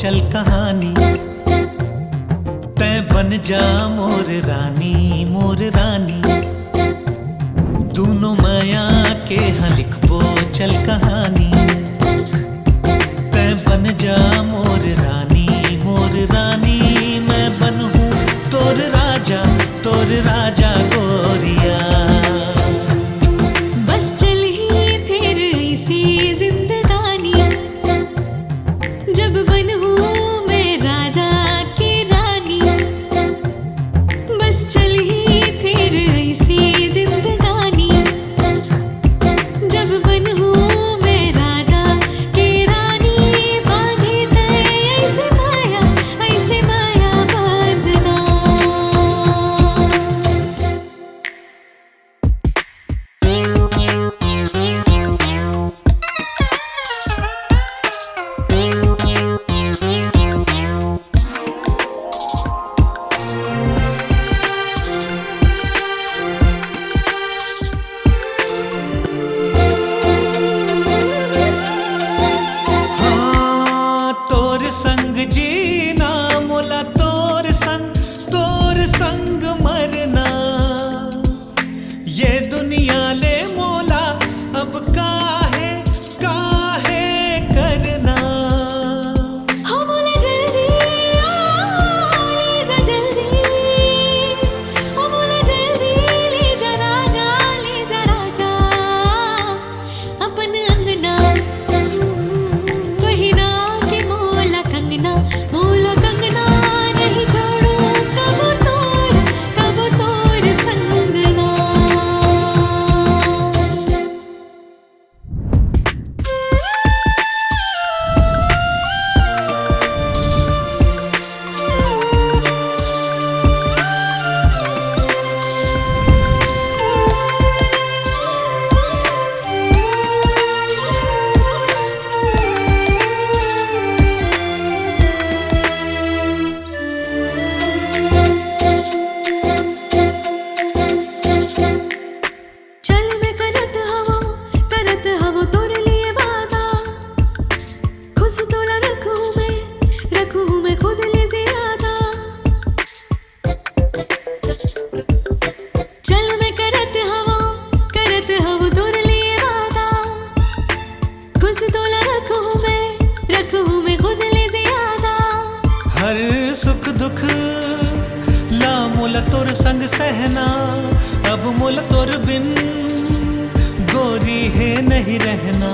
चल कहानी। तै बन जा मोर रानी, दोनों माया के हाँ लिखबो चल कहानी। तै बन जा मोर रानी, मैं बनूं तोर राजा गोरिया। बस चल ही फिर इसी जिंदगानी, जब बनूं मैं राजा की रानी। बस चल ही फिर इसी जिंदगानी, जब बनूं मैं राजा की रानी। बांधी तय ऐसे माया बांधना। हाँ तोर संग जीना मोला, तोर संग मरना। ये दुनिया ले मोला अब काहे करना। हो मोला जल्दी ले जा जल्दी, हो मोला जल्दी ले जा राजा अपन अंगना। पहिरा के मोला कंगना नहीं छोड़ू कब तोर संगना। चल मैं करत हवो तोरे लिए वादा। खुश तोला रखूं मैं खुद ले ज्यादा। चल मैं करत हवो तोरे लिए वादा। खुश तोला रखूं मैं खुद ले ज्यादा। हर सुख दुख ला मोला तोर संग सहना। अब मोला तोर बिन गोरी है नहीं रहना।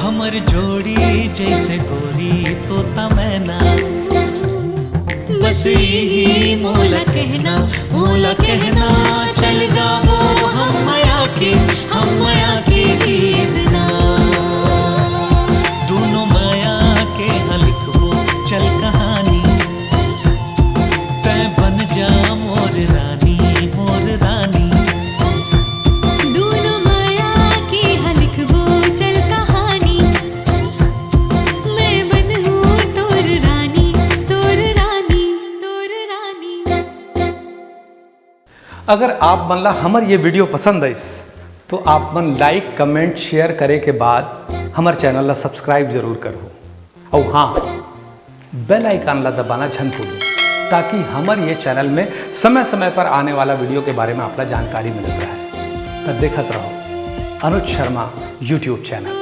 हमर जोड़ी जैसे गोरी तोता मैना। बस यही मोला कहना चल गावो हम माया की गीतना। दोनों माया के हाँ लिखबो चल कहानी। तै बन जा मोर रानी। दोनों माया की हाँ लिखबो चल कहानी। मैं बनूं तोर रानी। अगर आप मन ला हमर ये वीडियो पसंद आइस तो आप मन लाइक कमेंट शेयर करे के बाद हमर चैनल ला सब्सक्राइब जरूर करो। और हाँ बेल आइकन ला दबाना झन भूलो, ताकि हमर ये चैनल में समय समय पर आने वाला वीडियो के बारे में आपला जानकारी मिलता रहे। तब देखत रहो अनुज शर्मा यूट्यूब चैनल।